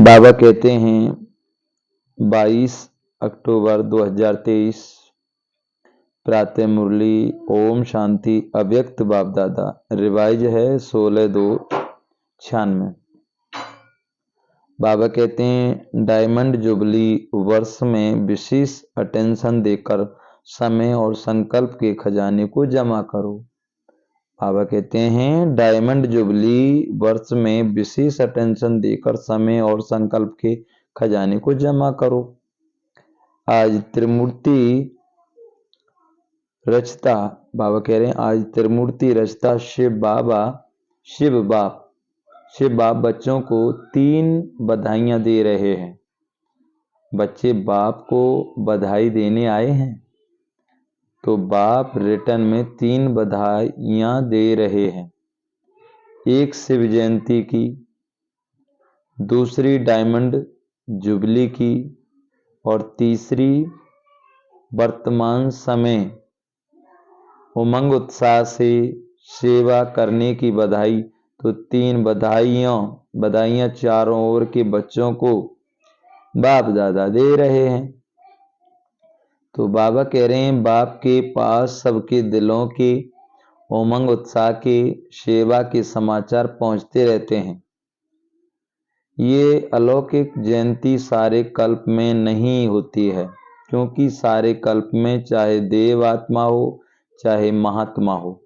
बाबा कहते हैं 22 अक्टूबर 2023 प्रातः मुरली ओम शांति अव्यक्त बाप दादा रिवाइज है 16/2/96। बाबा कहते हैं डायमंड जुबली वर्ष में विशेष अटेंशन देकर समय और संकल्प के खजाने को जमा करो। बाबा कहते हैं डायमंड जुबली वर्ष में विशेष अटेंशन देकर समय और संकल्प के खजाने को जमा करो। आज त्रिमूर्ति रचता, बाबा कह रहे हैं आज त्रिमूर्ति रचता शिव बाप बच्चों को 3 बधाइयां दे रहे हैं। बच्चे बाप को बधाई देने आए हैं तो बाप रिटर्न में 3 बधाइयां दे रहे हैं। एक शिव जयंती की, दूसरी डायमंड जुबली की और तीसरी वर्तमान समय उमंग उत्साह से सेवा करने की बधाई। तो 3 बधाइयां चारों ओर के बच्चों को बाप दादा दे रहे हैं। तो बाबा कह रहे हैं बाप के पास सबके दिलों के उमंग उत्साह के सेवा के समाचार पहुंचते रहते हैं। ये अलौकिक जयंती सारे कल्प में नहीं होती है, क्योंकि सारे कल्प में चाहे देव आत्मा हो, चाहे महात्मा हो,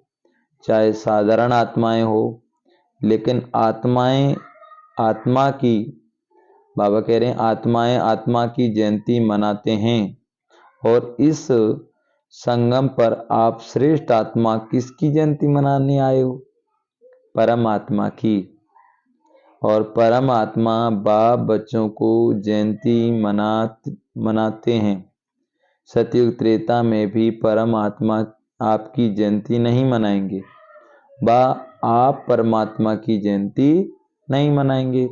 चाहे साधारण आत्माएं हो, लेकिन आत्मा की, बाबा कह रहे हैं आत्माएं आत्मा की जयंती मनाते हैं। और इस संगम पर आप श्रेष्ठ आत्मा किसकी जयंती मनाने आए हो? परमात्मा की। और परमात्मा बाप बच्चों को जयंती मनाते हैं। सतयुग त्रेता में भी परमात्मा आपकी जयंती नहीं मनाएंगे, आप परमात्मा की जयंती नहीं मनाएंगे।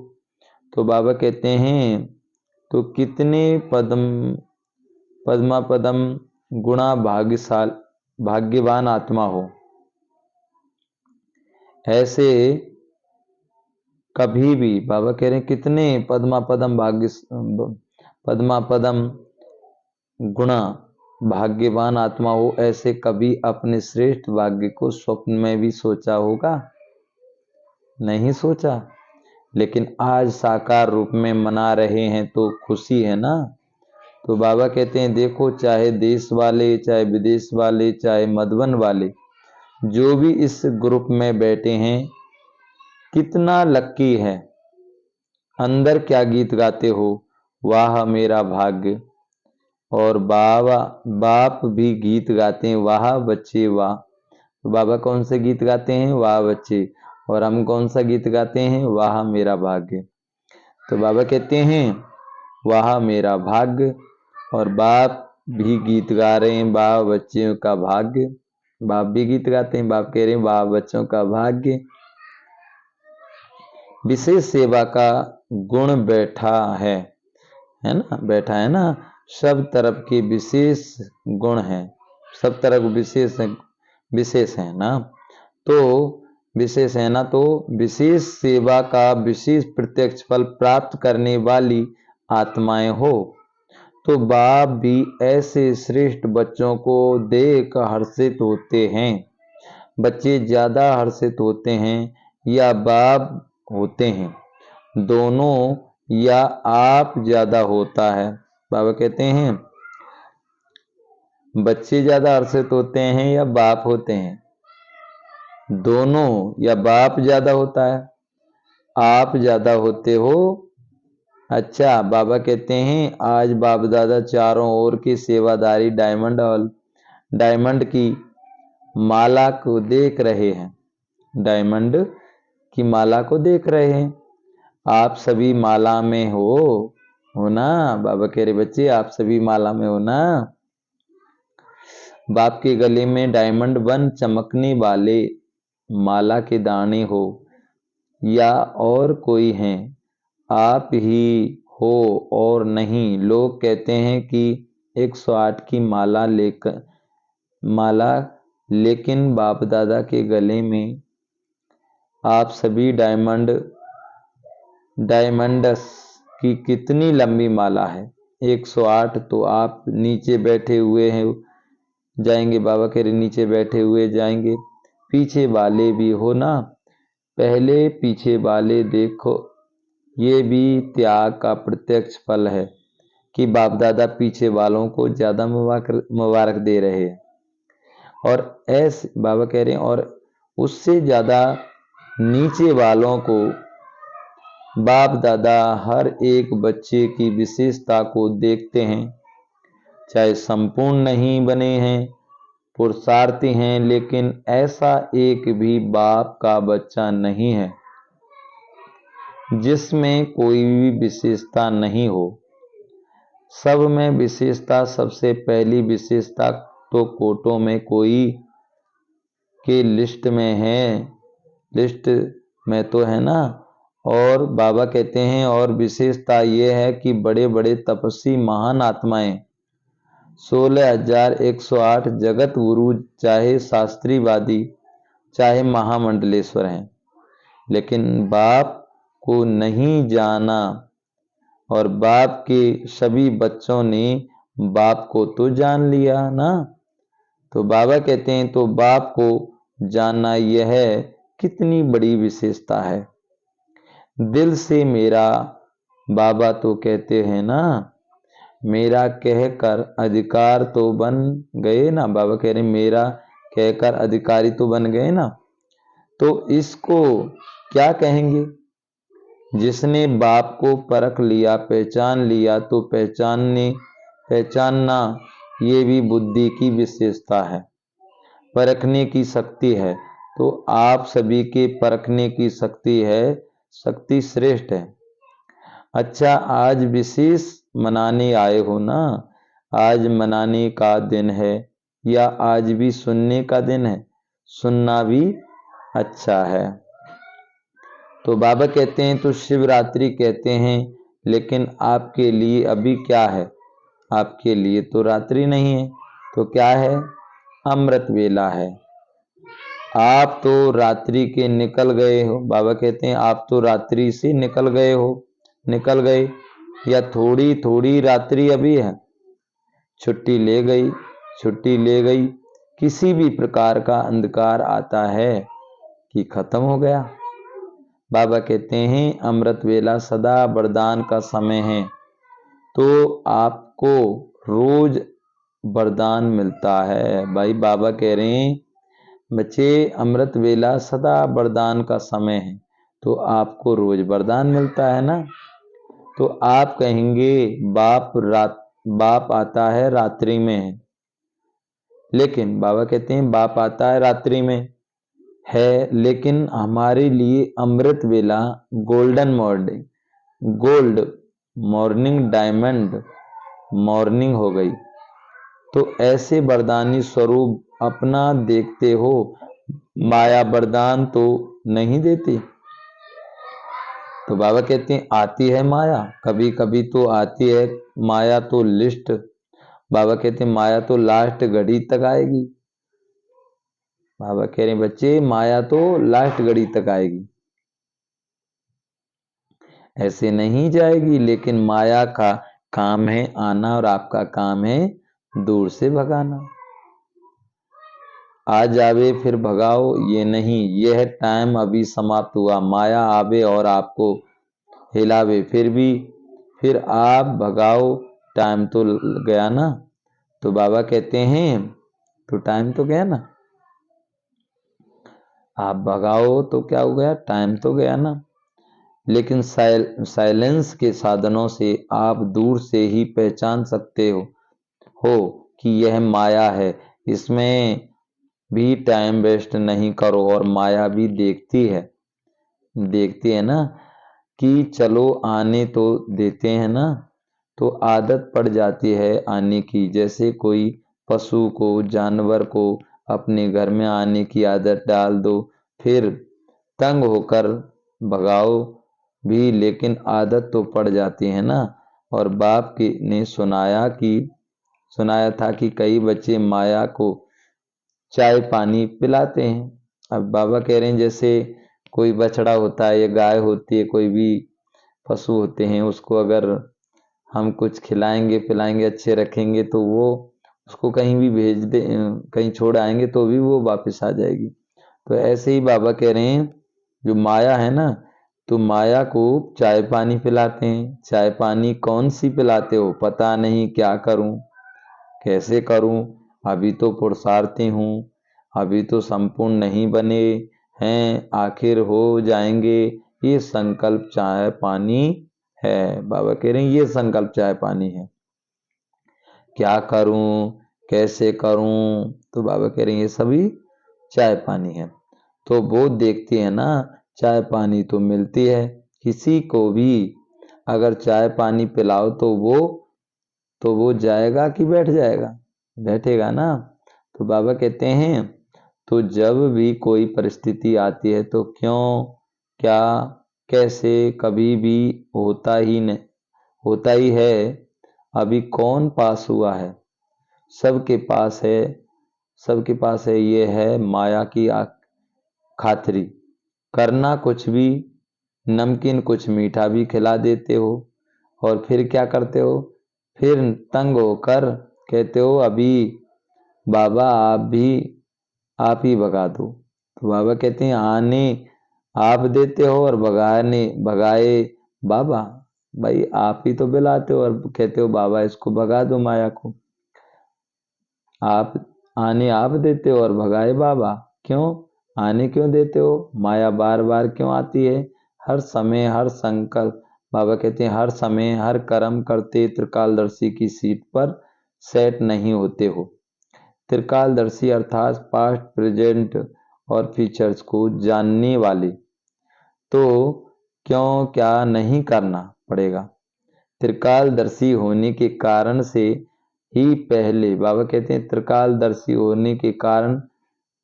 तो बाबा कहते हैं तो कितने पद्मा पदम गुणा भाग्यवान आत्मा हो, ऐसे कभी भी, बाबा कह रहे हैं कितने पद्मा पदम गुणा भाग्यवान आत्मा हो, ऐसे कभी अपने श्रेष्ठ भाग्य को स्वप्न में भी सोचा होगा? नहीं सोचा। लेकिन आज साकार रूप में मना रहे हैं तो खुशी है ना। तो बाबा कहते हैं देखो, चाहे देश वाले, चाहे विदेश वाले, चाहे मधुबन वाले, जो भी इस ग्रुप में बैठे हैं, कितना लक्की है। अंदर क्या गीत गाते हो, वाह मेरा भाग्य। और बाप भी गीत गाते हैं, वाह बच्चे वाह। तो बाबा कौन से गीत गाते हैं? वाह बच्चे। और हम कौन सा गीत गाते हैं? वाह मेरा भाग्य। तो बाबा कहते हैं वाह मेरा भाग्य, और बाप भी गीत गा रहे हैं, वाह बच्चों का भाग्य। बाप भी गीत गाते हैं, बाप कह रहे हैं वाह बच्चों का भाग्य। विशेष सेवा का गुण बैठा है ना, बैठा है ना। सब तरफ के विशेष गुण हैं, सब तरफ विशेष है ना। तो विशेष है ना, तो विशेष सेवा का विशेष प्रत्यक्ष फल प्राप्त करने वाली आत्माएं हो। तो बाप भी ऐसे श्रेष्ठ बच्चों को देख हर्षित होते हैं। बच्चे ज्यादा हर्षित होते हैं या बाप होते हैं? दोनों, या आप ज्यादा होता है। बाबा कहते हैं बच्चे ज्यादा हर्षित होते हैं या बाप होते हैं? दोनों, या बाप ज्यादा होता है? आप ज्यादा होते हो। अच्छा, बाबा कहते हैं आज बाप दादा चारों ओर की सेवादारी डायमंड की माला को देख रहे हैं, डायमंड की माला को देख रहे हैं। आप सभी माला में हो ना। बाबा कह रहे बच्चे आप सभी माला में हो ना। बाप के गले में डायमंड 1 चमकने वाले माला के दाने हो या और कोई हैं, आप ही हो और नहीं। लोग कहते हैं कि 108 की माला, लेकिन बाप दादा के गले में आप सभी डायमंड्स कि कितनी लंबी माला है। 108 तो आप नीचे बैठे हुए हैं जाएंगे, बाबा कह रहे नीचे बैठे हुए जाएंगे, पीछे वाले भी हो ना, पहले पीछे वाले देखो। ये भी त्याग का प्रत्यक्ष फल है कि बाप दादा पीछे वालों को ज्यादा मुबारक दे रहे हैं। और ऐसे बाबा कह रहे हैं और उससे ज्यादा नीचे वालों को बाप दादा हर एक बच्चे की विशेषता को देखते हैं, चाहे संपूर्ण नहीं बने हैं, पुरुषार्थी हैं, लेकिन ऐसा एक भी बाप का बच्चा नहीं है जिसमें कोई भी विशेषता नहीं हो। सब में विशेषता। सबसे पहली विशेषता तो कोटों में कोई के लिस्ट में है, लिस्ट में तो है ना। और बाबा कहते हैं और विशेषता यह है कि बड़े बड़े तपस्वी महान आत्माएं 16,108 जगत गुरु, चाहे शास्त्रीवादी चाहे महामंडलेश्वर हैं, लेकिन बाप को नहीं जाना। और बाप के सभी बच्चों ने बाप को तो जान लिया ना। तो बाबा कहते हैं तो बाप को जानना यह कितनी बड़ी विशेषता है। दिल से मेरा बाबा तो कहते हैं ना, मेरा कहकर अधिकार तो बन गए ना। बाबा कह रहे मेरा कहकर अधिकारी तो बन गए ना। तो इसको क्या कहेंगे? जिसने बाप को परख लिया, पहचान लिया, तो पहचानना ये भी बुद्धि की विशेषता है, परखने की शक्ति है। तो आप सभी के परखने की शक्ति है, शक्ति श्रेष्ठ है। अच्छा, आज विशेष मनाने आए हो ना, आज मनाने का दिन है या आज भी सुनने का दिन है? सुनना भी अच्छा है। तो बाबा कहते हैं तो शिवरात्रि कहते हैं, लेकिन आपके लिए अभी क्या है? आपके लिए तो रात्रि नहीं है, तो क्या है? अमृत वेला है। आप तो रात्रि के निकल गए हो। बाबा कहते हैं आप तो रात्रि से निकल गए हो, निकल गए, या थोड़ी थोड़ी रात्रि अभी है। छुट्टी ले गई, छुट्टी ले गई। किसी भी प्रकार का अंधकार आता है कि खत्म हो गया। बाबा कहते हैं अमृत वेला सदा वरदान का समय है, तो आपको रोज वरदान मिलता है। भाई बाबा कह रहे हैं बच्चे अमृत वेला सदा वरदान का समय है, तो आपको रोज वरदान मिलता है ना। तो आप कहेंगे बाप आता है रात्रि में है, लेकिन बाबा कहते हैं बाप आता है रात्रि में है, लेकिन हमारे लिए अमृत वेला golden morning, gold morning, diamond morning हो गई। तो ऐसे वरदानी स्वरूप अपना देखते हो, माया वरदान तो नहीं देती। तो बाबा कहते हैं आती है माया, कभी कभी तो आती है माया, तो लिस्ट। बाबा कहते हैं माया तो लास्ट घड़ी तक आएगी। बाबा कह रहे हैं बच्चे माया तो लास्ट घड़ी तक आएगी, ऐसे नहीं जाएगी। लेकिन माया का काम है आना और आपका काम है दूर से भगाना। आ जावे फिर भगाओ, ये नहीं, यह टाइम अभी समाप्त हुआ। माया आवे और आपको हिलावे, फिर आप भगाओ, टाइम तो गया ना। तो बाबा कहते हैं तो टाइम तो गया ना, आप भगाओ तो क्या हो गया? टाइम तो गया ना। लेकिन साइलेंस के साधनों से आप दूर से ही पहचान सकते हो कि यह माया है। इसमें भी टाइम वेस्ट नहीं करो। और माया भी देखती है ना कि चलो आने तो देते हैं ना, तो आदत पड़ जाती है आने की। जैसे कोई पशु को, जानवर को अपने घर में आने की आदत डाल दो, फिर तंग होकर भगाओ भी, लेकिन आदत तो पड़ जाती है ना। और बाप ने सुनाया था कि कई बच्चे माया को चाय पानी पिलाते हैं। अब बाबा कह रहे हैं जैसे कोई बछड़ा होता है या गाय होती है, कोई भी पशु होते हैं, उसको अगर हम कुछ खिलाएंगे पिलाएंगे अच्छे रखेंगे तो वो उसको कहीं भी भेज दे, कहीं छोड़ आएंगे तो भी वो वापस आ जाएगी। तो ऐसे ही बाबा कह रहे हैं जो माया है ना, तो माया को चाय पानी पिलाते हैं। चाय पानी कौन सी पिलाते हो? पता नहीं, क्या करूं, कैसे करूं, अभी तो पुरुषार्थी हूं, अभी तो संपूर्ण नहीं बने हैं, आखिर हो जाएंगे। ये संकल्प चाय पानी है। बाबा कह रहे हैं ये संकल्प चाय पानी है। क्या करूं, कैसे करूं, तो बाबा कह रहे हैं ये सभी चाय पानी है। तो वो देखती है ना, चाय पानी तो मिलती है। किसी को भी अगर चाय पानी पिलाओ तो वो जाएगा कि बैठ जाएगा? बैठेगा ना। तो बाबा कहते हैं तो जब भी कोई परिस्थिति आती है तो क्यों, क्या, कैसे, कभी भी होता ही नहीं, होता ही है। अभी कौन पास हुआ है? सबके पास है, सबके पास है। ये है माया की खातरी। करना कुछ भी, नमकीन कुछ मीठा भी खिला देते हो और फिर क्या करते हो? फिर तंग होकर कहते हो अभी बाबा आप ही भगा दो। तो बाबा कहते हैं आने आप देते हो और भगाए बाबा। भाई आप ही तो बुलाते हो और कहते हो बाबा इसको भगा दो माया को। आप आने आप देते हो और भगाए बाबा। क्यों आने क्यों देते हो? माया बार बार क्यों आती है? हर समय हर संकल्प, बाबा कहते हैं हर समय हर कर्म करते त्रिकालदर्शी की सीट पर सेट नहीं होते हो। त्रिकालदर्शी अर्थात पास्ट प्रेजेंट और फ्यूचर्स को जानने वाले। तो क्यों क्या नहीं करना पड़ेगा? त्रिकालदर्शी होने के कारण से ही पहले, बाबा कहते हैं त्रिकालदर्शी होने के कारण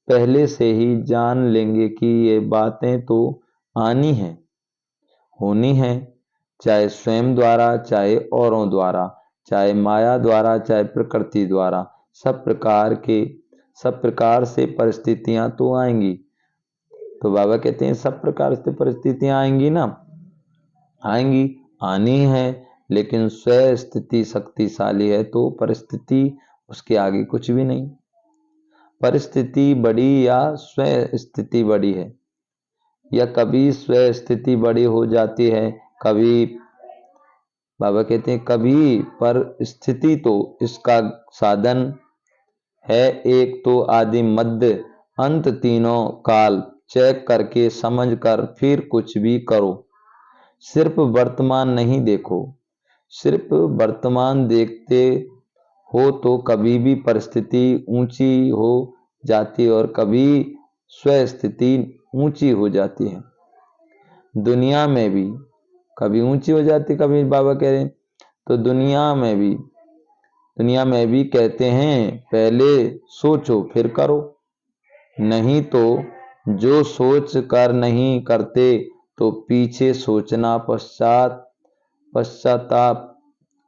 पहले से ही जान लेंगे कि ये बातें तो आनी है, होनी है, चाहे स्वयं द्वारा, चाहे औरों द्वारा, चाहे माया द्वारा, चाहे प्रकृति द्वारा। सब प्रकार से परिस्थितियां तो आएंगी। तो बाबा कहते हैं सब प्रकार से परिस्थितियां आएंगी ना, आएंगी, आनी है। लेकिन स्व स्थिति शक्तिशाली है तो परिस्थिति उसके आगे कुछ भी नहीं। परिस्थिति बड़ी या स्व स्थिति बड़ी है? या कभी स्व स्थिति बड़ी हो जाती है, कभी, बाबा कहते हैं कभी, पर स्थिति तो इसका साधन है एक, तो आदि मध्य अंत तीनों काल चेक करके समझ कर फिर कुछ भी करो। सिर्फ वर्तमान नहीं देखो। सिर्फ वर्तमान देखते हो तो कभी भी परिस्थिति ऊंची हो जाती है और कभी स्व स्थिति ऊंची हो जाती है। दुनिया में भी कभी ऊंची हो जाती, कभी, बाबा कह रहे हैं तो दुनिया में भी कहते हैं पहले सोचो फिर करो। नहीं तो जो सोच कर नहीं करते तो पीछे सोचना पश्चाताप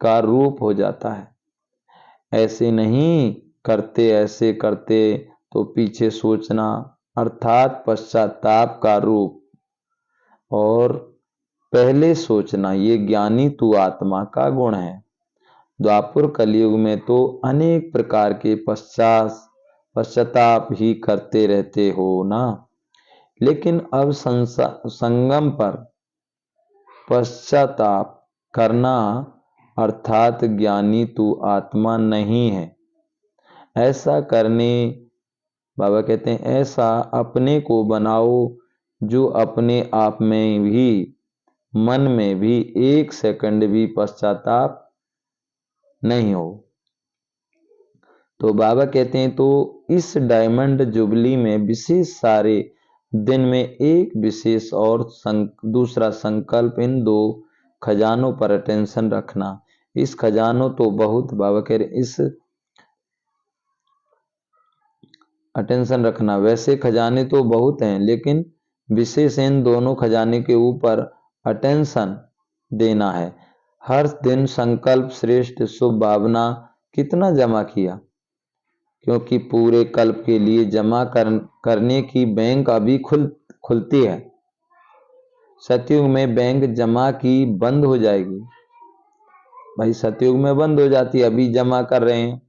का रूप हो जाता है। ऐसे नहीं करते, ऐसे करते तो पीछे सोचना अर्थात पश्चाताप का रूप, और पहले सोचना ये ज्ञानी तू आत्मा का गुण है। द्वापर कलयुग में तो अनेक प्रकार के पश्चाताप ही करते रहते हो ना, लेकिन अब संगम पर पश्चाताप करना अर्थात ज्ञानी तू आत्मा नहीं है। ऐसा करने, बाबा कहते हैं ऐसा अपने को बनाओ जो अपने आप में भी, मन में भी एक सेकंड भी पश्चाताप नहीं हो। तो बाबा कहते हैं तो इस डायमंड जुबली में विशेष सारे दिन में एक विशेष और दूसरा संकल्प, इन दो खजानों पर अटेंशन रखना। इस खजानों तो बहुत, बाबा कह रहे इस अटेंशन रखना, वैसे खजाने तो बहुत हैं लेकिन विशेष इन दोनों खजाने के ऊपर अटेंशन देना है। हर दिन संकल्प श्रेष्ठ शुभ भावना कितना जमा किया, क्योंकि पूरे कल्प के लिए जमा करने की बैंक अभी खुलती है। सतयुग में बैंक जमा की बंद हो जाएगी। भाई सतयुग में बंद हो जाती है, अभी जमा कर रहे हैं।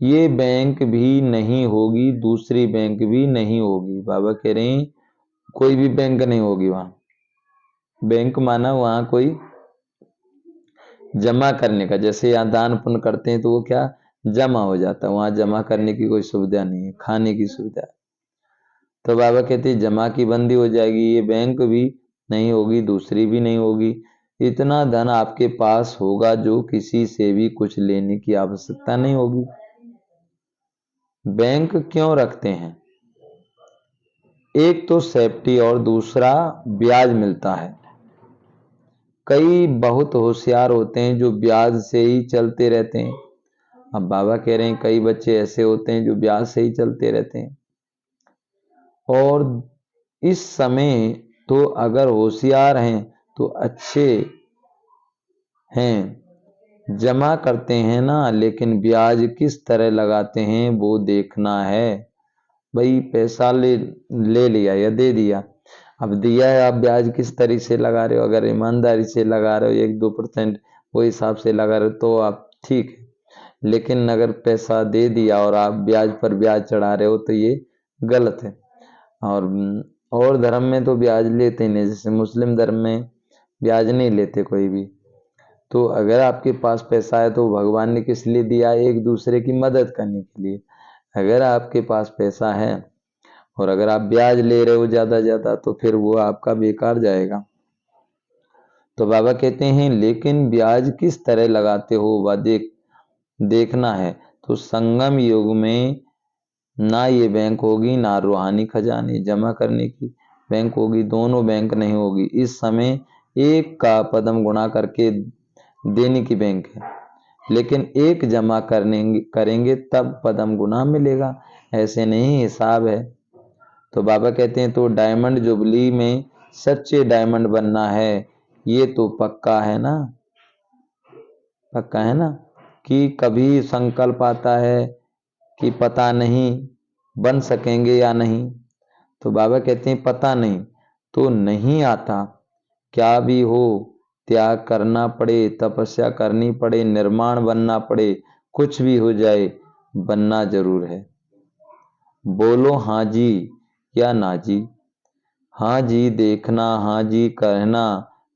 ये बैंक भी नहीं होगी, दूसरी बैंक भी नहीं होगी। बाबा कह रहे हैं कोई भी बैंक नहीं होगी वहां। बैंक माना वहां कोई जमा करने का, जैसे यहाँ दान पुण्य करते हैं तो वो क्या जमा हो जाता है, वहां जमा करने की कोई सुविधा नहीं है, खाने की सुविधा है। तो बाबा कहते हैं जमा की बंदी हो जाएगी, ये बैंक भी नहीं होगी, दूसरी भी नहीं होगी। इतना धन आपके पास होगा जो किसी से भी कुछ लेने की आवश्यकता नहीं होगी। बैंक क्यों रखते हैं? एक तो सेफ्टी और दूसरा ब्याज मिलता है। कई बहुत होशियार होते हैं जो ब्याज से ही चलते रहते हैं। अब बाबा कह रहे हैं कई बच्चे ऐसे होते हैं जो ब्याज से ही चलते रहते हैं। और इस समय तो अगर होशियार हैं तो अच्छे हैं, जमा करते हैं ना, लेकिन ब्याज किस तरह लगाते हैं वो देखना है। भाई पैसा ले लिया या दे दिया, अब दिया है, आप ब्याज किस तरह से लगा रहे हो। अगर ईमानदारी से लगा रहे हो 1-2% वो हिसाब से लगा रहे हो तो आप ठीक है, लेकिन अगर पैसा दे दिया और आप ब्याज पर ब्याज चढ़ा रहे हो तो ये गलत है। और धर्म में तो ब्याज लेते नहीं, जैसे मुस्लिम धर्म में ब्याज नहीं लेते कोई भी। तो अगर आपके पास पैसा है तो भगवान ने किस लिए दिया? एक दूसरे की मदद करने के लिए। अगर आपके पास पैसा है और अगर आप ब्याज ले रहे हो ज्यादा तो फिर वो आपका बेकार जाएगा। तो बाबा कहते हैं लेकिन ब्याज किस तरह लगाते हो वह देखना है। तो संगम युग में ना ये बैंक होगी ना रूहानी खजाने जमा करने की बैंक होगी, दोनों बैंक नहीं होगी। इस समय एक का पदम गुणा करके देने की बैंक है, लेकिन एक जमा करेंगे तब पदम गुना मिलेगा, ऐसे नहीं हिसाब है। तो बाबा कहते हैं तो डायमंड जुबली में सच्चे डायमंड बनना है, ये तो पक्का है ना, पक्का है ना। कि कभी संकल्प आता है कि पता नहीं बन सकेंगे या नहीं। तो बाबा कहते हैं पता नहीं तो नहीं आता, क्या भी हो त्याग करना पड़े, तपस्या करनी पड़े, निर्माण बनना पड़े, कुछ भी हो जाए बनना जरूर है। बोलो हाँ जी या ना जी। हाँ जी देखना, हाँ जी कहना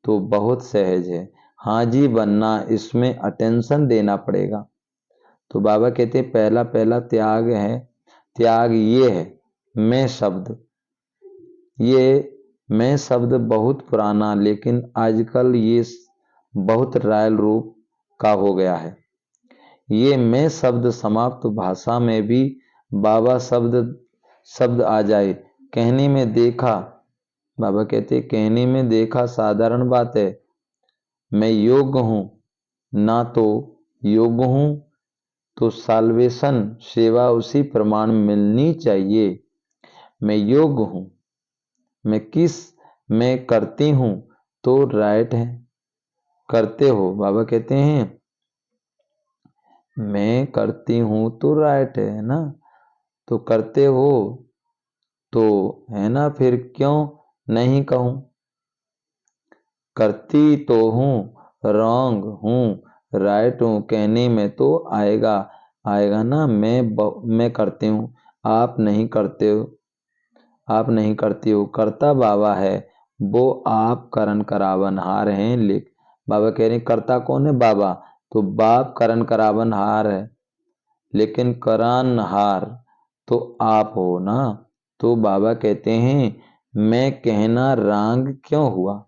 तो बहुत सहज है, हाँ जी बनना इसमें अटेंशन देना पड़ेगा। तो बाबा कहते हैं पहला पहला त्याग है, त्याग ये है मैं शब्द। ये मैं शब्द बहुत पुराना, लेकिन आजकल ये बहुत रायल रूप का हो गया है। ये मैं शब्द समाप्त भाषा में भी बाबा शब्द आ जाए, कहने में देखा। बाबा कहते कहने में देखा साधारण बात है, मैं योग्य हूं ना तो योग्य हूं तो साल्वेशन सेवा उसी प्रमाण मिलनी चाहिए। मैं योग्य हूं, मैं करती हूं तो राइट है। करते हो, बाबा कहते हैं मैं करती हूं तो राइट है ना, तो करते हो तो है ना, फिर क्यों नहीं कहूं। करती तो हूं, रॉन्ग हूं, राइट हूं, कहने में तो आएगा ना। मैं करती हूं, आप नहीं करते हो, आप नहीं करती हो। करता बाबा है, वो आप करण करावन हार हैं। बाबा कह रहे हैं करता कौन है? बाबा। तो बाप करण करावन हार है, लेकिन करान हार तो आप हो ना। तो बाबा कहते हैं मैं कहना रॉन्ग क्यों हुआ?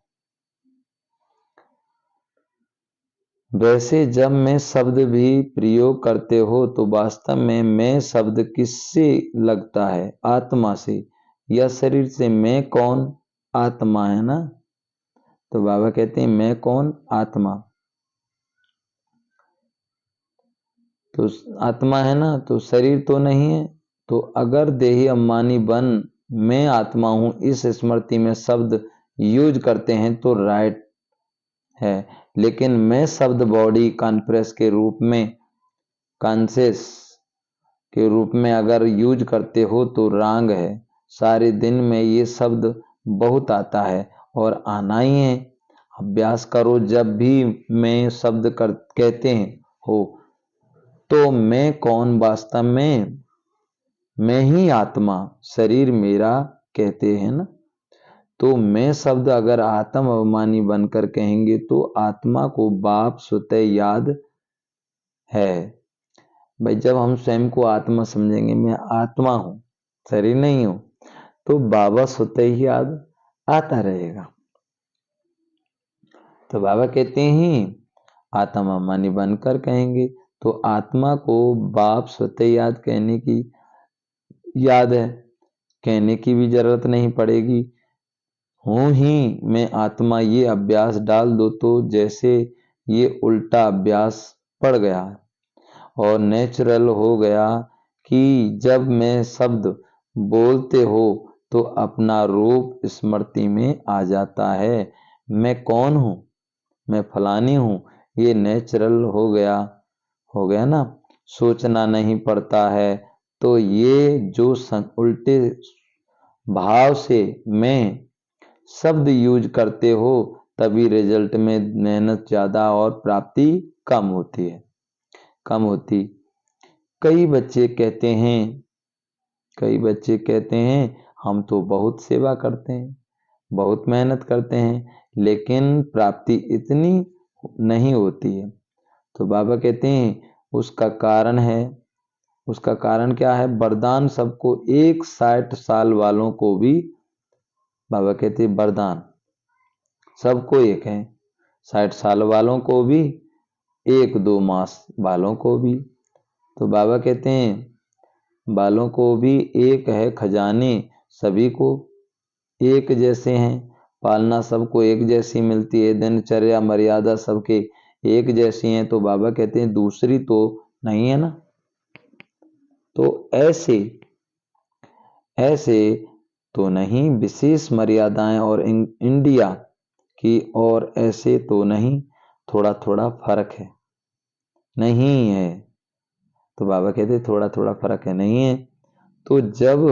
वैसे जब मैं शब्द भी प्रयोग करते हो तो वास्तव में मैं शब्द किससे लगता है? आत्मा से या शरीर से? मैं कौन? आत्मा है ना। तो बाबा कहते हैं मैं कौन? आत्मा। तो आत्मा है ना, तो शरीर तो नहीं है। तो अगर देही अम्मानी बन मैं आत्मा हूं इस स्मृति में शब्द यूज करते हैं तो राइट है, लेकिन मैं शब्द बॉडी कॉन्फ्रेंस के रूप में, कॉन्शियस के रूप में अगर यूज करते हो तो रॉन्ग है। सारे दिन में ये शब्द बहुत आता है और आना ही है। अभ्यास करो, जब भी मैं शब्द कहते हैं हो तो मैं कौन, वास्तव में मैं ही आत्मा, शरीर मेरा कहते हैं ना। तो मैं शब्द अगर आत्म अभिमानी बनकर कहेंगे तो आत्मा को बाप स्वतः याद है। भाई जब हम स्वयं को आत्मा समझेंगे, मैं आत्मा हूं, शरीर नहीं हूं, तो बाबा स्वतः ही याद आता रहेगा। तो बाबा कहते हैं आत्मा अभिमानी बनकर कहेंगे तो आत्मा को बाप स्वतः याद कहने की याद है, कहने की भी जरूरत नहीं पड़ेगी। हूं ही मैं आत्मा, ये अभ्यास डाल दो तो जैसे ये उल्टा अभ्यास पड़ गया और नेचुरल हो गया कि जब मैं शब्द बोलते हो तो अपना रूप स्मृति में आ जाता है। मैं कौन हूं, मैं फलानी हूं, ये नेचुरल हो गया ना, सोचना नहीं पड़ता है। तो ये जो उल्टे भाव से मैं शब्द यूज करते हो तभी रिजल्ट में मेहनत ज्यादा और प्राप्ति कम होती है, कम होती। कई बच्चे कहते हैं हम तो बहुत सेवा करते हैं, बहुत मेहनत करते हैं, लेकिन प्राप्ति इतनी नहीं होती है। तो बाबा कहते हैं उसका कारण क्या है? वरदान सबको, 60 साल वालों को भी बाबा कहते हैं वरदान सबको एक है, 60 साल वालों को भी, 1-2 मास वालों को भी। तो बाबा कहते हैं बालों को भी एक है, खजाने सभी को एक जैसे हैं, पालना सबको एक जैसी मिलती है, दिनचर्या मर्यादा सबके एक जैसी हैं। तो बाबा कहते हैं दूसरी तो नहीं है ना। तो ऐसे तो नहीं, विशेष मर्यादाएं और इंडिया की और ऐसे तो नहीं, थोड़ा थोड़ा फर्क है, नहीं है। तो बाबा कहते थोड़ा थोड़ा फर्क है, नहीं है। तो जब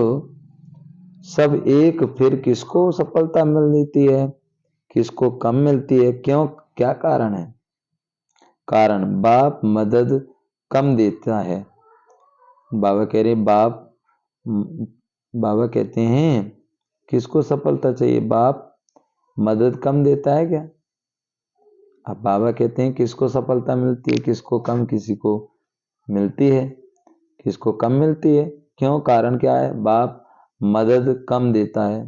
सब एक, फिर किसको सफलता मिलती है, किसको कम मिलती है? क्यों, क्या कारण है? कारण बाप मदद कम देता है। बाबा कह रहे बाबा कहते हैं किसको सफलता चाहिए? बाप मदद कम देता है क्या? अब बाबा कहते हैं किसको सफलता मिलती है, किसको कम? किसी को मिलती है, किसको कम मिलती है। क्यों, कारण क्या है? बाप मदद कम देता है।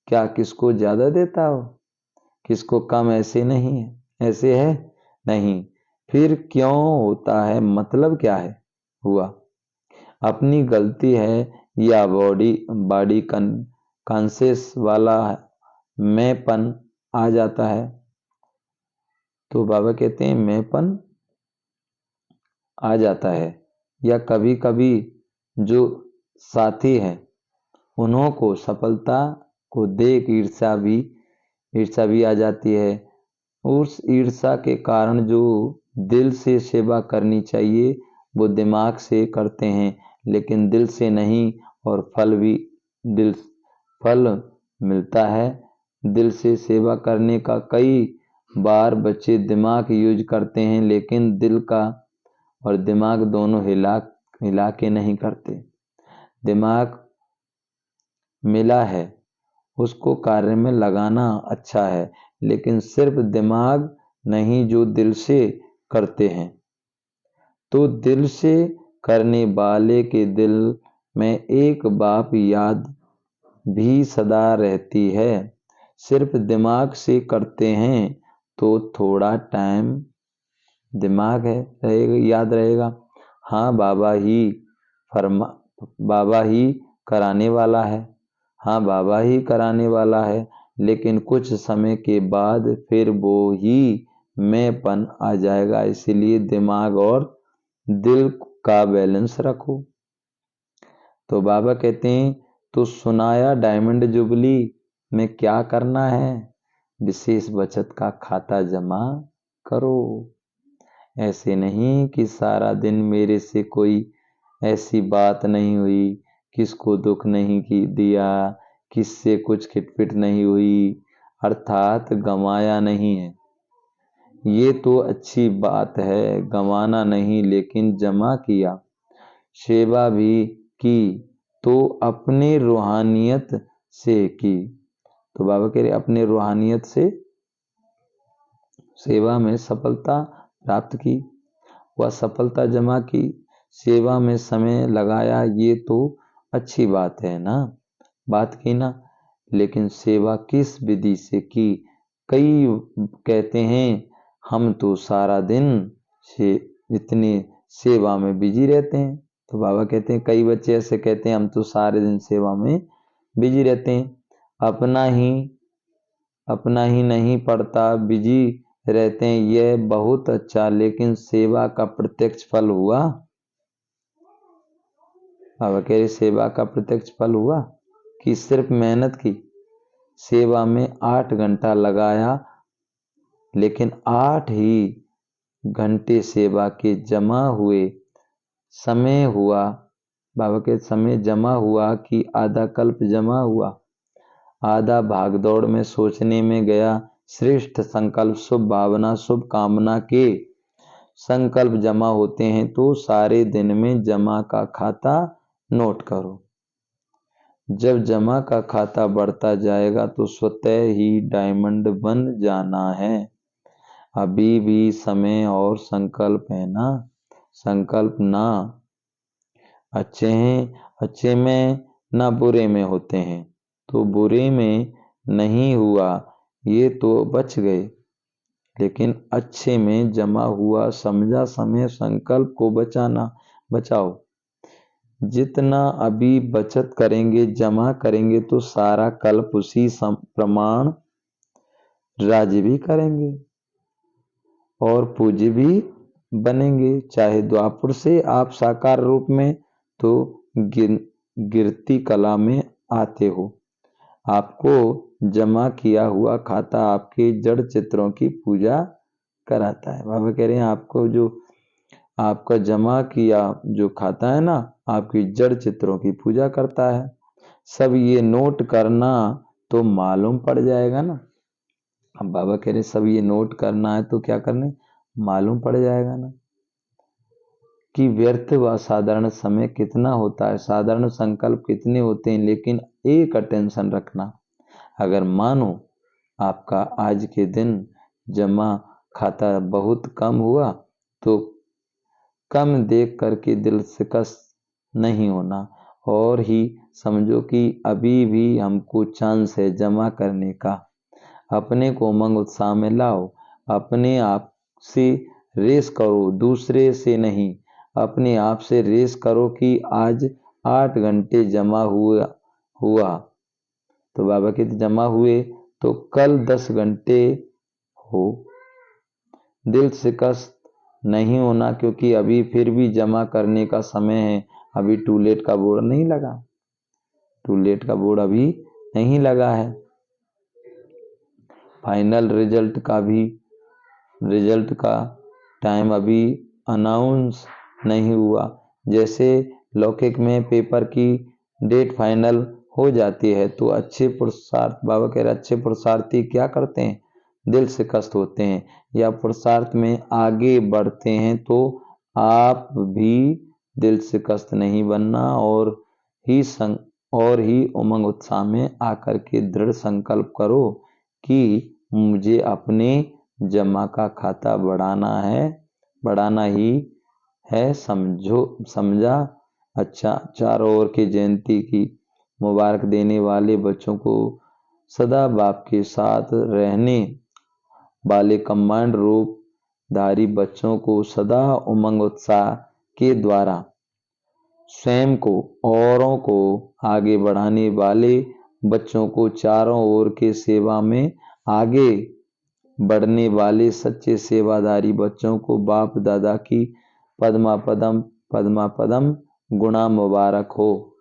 क्या किसको ज्यादा देता हो, किसको कम? ऐसे नहीं है, ऐसे है नहीं। फिर क्यों होता है, मतलब क्या है हुआ? अपनी गलती है या बॉडी कॉन्शियस वाला मैंपन आ जाता है? तो बाबा कहते हैं मैंपन आ जाता है, या कभी कभी जो साथी हैं उन्हों को सफलता को देख ईर्ष्या भी आ जाती है। उस ईर्ष्या के कारण जो दिल से सेवा करनी चाहिए वो दिमाग से करते हैं, लेकिन दिल से नहीं, और फल मिलता है दिल से सेवा करने का। कई बार बच्चे दिमाग यूज करते हैं लेकिन दिल का और दिमाग दोनों हिला के नहीं करते। दिमाग मिला है, उसको कार्य में लगाना अच्छा है, लेकिन सिर्फ दिमाग नहीं, जो दिल से करते हैं। तो दिल से करने वाले के दिल में एक बाप याद भी सदा रहती है। सिर्फ दिमाग से करते हैं तो थोड़ा टाइम दिमाग है रहेगा, याद रहेगा। हाँ बाबा ही कराने वाला है, हाँ बाबा ही कराने वाला है, लेकिन कुछ समय के बाद फिर वो ही मैंपन आ जाएगा। इसलिए दिमाग और दिल का बैलेंस रखो। तो बाबा कहते हैं तो सुनाया डायमंड जुबली में क्या करना है? विशेष बचत का खाता जमा करो। ऐसे नहीं कि सारा दिन मेरे से कोई ऐसी बात नहीं हुई, किसको दुख नहीं दिया, किससे कुछ खिटपिट नहीं हुई, अर्थात गंवाया नहीं है। ये तो अच्छी बात है, गंवाना नहीं लेकिन जमा किया, सेवा भी की तो अपने रूहानियत से की। तो बाबा कह रहे अपने रूहानियत से सेवा में सफलता प्राप्त की, वह सफलता जमा की, सेवा में समय लगाया, ये तो अच्छी बात है ना, बात की ना। लेकिन सेवा किस विधि से की? कई कहते हैं हम तो सारा दिन से इतनी सेवा में बिजी रहते हैं। तो बाबा कहते हैं कई बच्चे ऐसे कहते हैं हम तो सारे दिन सेवा में बिजी रहते हैं, अपना ही नहीं पड़ता, बिजी रहते हैं, यह बहुत अच्छा, लेकिन सेवा का प्रत्यक्ष फल हुआ? बाबा कह रहे सेवा का प्रत्यक्ष फल हुआ कि सिर्फ मेहनत की? सेवा में 8 घंटा लगाया, लेकिन 8 ही घंटे सेवा के जमा हुए, समय हुआ, बाबा के समय जमा हुआ कि आधा कल्प जमा हुआ, आधा भागदौड़ में सोचने में गया, श्रेष्ठ संकल्प, शुभ भावना, शुभ कामना के संकल्प जमा होते हैं। तो सारे दिन में जमा का खाता नोट करो। जब जमा का खाता बढ़ता जाएगा तो स्वतः ही डायमंड बन जाना है। अभी भी समय और संकल्प है ना, संकल्प ना अच्छे हैं, अच्छे में ना बुरे में होते हैं, तो बुरे में नहीं हुआ ये तो बच गए, लेकिन अच्छे में जमा हुआ समझा समय संकल्प को बचाओ। जितना अभी बचत करेंगे, जमा करेंगे, तो सारा कल्प उसी प्रमाण राज्य भी करेंगे और पूज्य भी बनेंगे। चाहे द्वापुर से आप साकार रूप में तो गिरती कला में आते हो, आपको जमा किया हुआ खाता आपके जड़ चित्रों की पूजा कराता है। बाबा कह रहे हैं आपको जो आपका जमा किया जो खाता है ना, आपकी जड़ चित्रों की पूजा करता है। सब ये नोट करना तो मालूम पड़ जाएगा ना। अब बाबा कह रहे सब ये नोट करना है तो क्या करने, मालूम पड़ जाएगा ना कि व्यर्थ व साधारण समय कितना होता है, साधारण संकल्प कितने होते हैं। लेकिन एक अटेंशन रखना, अगर मानो आपका आज के दिन जमा खाता बहुत कम हुआ तो कम देख करके दिल शिकस्त नहीं होना, और ही समझो कि अभी भी हमको चांस है जमा करने का। अपने को उमंग उत्साह में लाओ, अपने आप से रेस करो, दूसरे से नहीं, अपने आप से रेस करो कि आज 8 घंटे जमा हुआ तो बाबा के जमा हुए तो कल 10 घंटे हो। दिल शिकस्त नहीं होना, क्योंकि अभी फिर भी जमा करने का समय है, अभी टू लेट का बोर्ड नहीं लगा, टू लेट का बोर्ड अभी नहीं लगा है। फाइनल रिजल्ट का टाइम अभी अनाउंस नहीं हुआ। जैसे लौकिक में पेपर की डेट फाइनल हो जाती है तो अच्छे पुरुषार्थ, बाबा कह रहे अच्छे पुरुषार्थी क्या करते हैं, दिल शिकस्त होते हैं या पुरुषार्थ में आगे बढ़ते हैं। तो आप भी दिल शिकस्त नहीं बनना और ही उमंग उत्साह में आकर के दृढ़ संकल्प करो कि मुझे अपने जमा का खाता बढ़ाना ही है। समझा? अच्छा, चारों ओर की जयंती की मुबारक देने वाले बच्चों को, सदा बाप के साथ रहने वाले कमांड रूप धारी बच्चों को, सदा उमंग उत्साह के द्वारा स्वयं को औरों को आगे बढ़ाने वाले बच्चों को, चारों ओर के सेवा में आगे बढ़ने वाले सच्चे सेवादारी बच्चों को बाप दादा की पद्मा पदम गुणा मुबारक हो।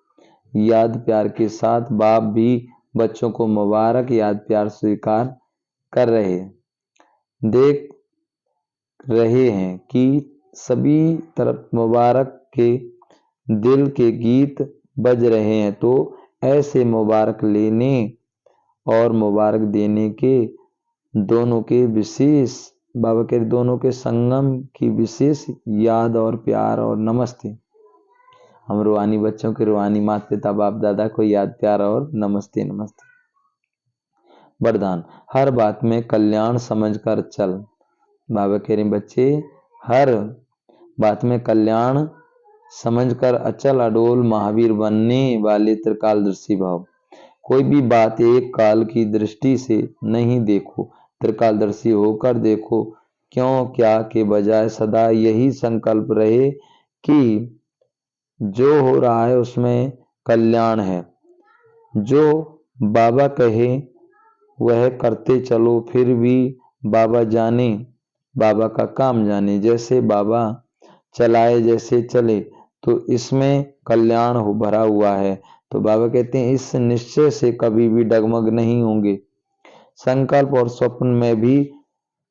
याद प्यार के साथ बाप भी बच्चों को मुबारक याद प्यार स्वीकार कर रहे, देख रहे हैं कि सभी तरफ मुबारक के दिल के गीत बज रहे हैं। तो ऐसे मुबारक लेने और मुबारक देने के दोनों के विशेष बाबा के दोनों के संगम की विशेष याद और प्यार और नमस्ते। हम रूहानी बच्चों के रूहानी माता पिता बाप दादा को याद प्यार और नमस्ते नमस्ते। वरदान, हर बात में कल्याण समझकर चल। बाबा कह रहे बच्चे हर बात में कल्याण समझकर अचल अडोल महावीर बनने वाले त्रिकालदर्शी भाव। कोई भी बात एक काल की दृष्टि से नहीं देखो, त्रिकालदर्शी होकर देखो। क्यों क्या के बजाय सदा यही संकल्प रहे कि जो हो रहा है उसमें कल्याण है। जो बाबा कहे वह करते चलो, फिर भी बाबा जाने, बाबा का काम जाने। जैसे बाबा चलाए जैसे चले, तो इसमें कल्याण हो भरा हुआ है। तो बाबा कहते हैं इस निश्चय से कभी भी डगमग नहीं होंगे। संकल्प और स्वप्न में भी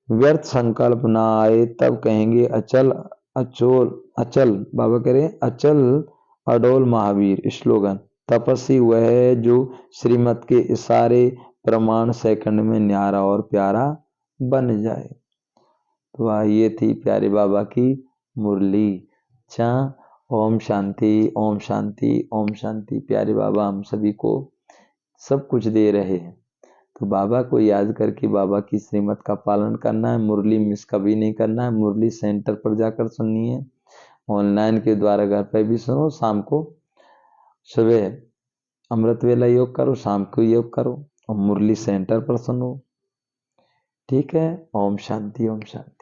व्यर्थ संकल्प ना आए, तब कहेंगे अचल अचल। बाबा कह रहे अचल अडोल महावीर। स्लोगन, तपस्वी वह है जो श्रीमत के इशारे प्रमाण सेकंड में न्यारा और प्यारा बन जाए। तो ये थी प्यारे बाबा की मुरली। ओम शांति ओम शांति ओम शांति। प्यारे बाबा हम सभी को सब कुछ दे रहे हैं, तो बाबा को याद करके बाबा की श्रीमत का पालन करना है। मुरली मिस कभी नहीं करना है। मुरली सेंटर पर जाकर सुननी है, ऑनलाइन के द्वारा घर पर भी सुनो। शाम को सुबह अमृत वेला योग करो, शाम को योग करो और मुरली सेंटर पर सुनो। ठीक है। ओम शांति ओम शांति।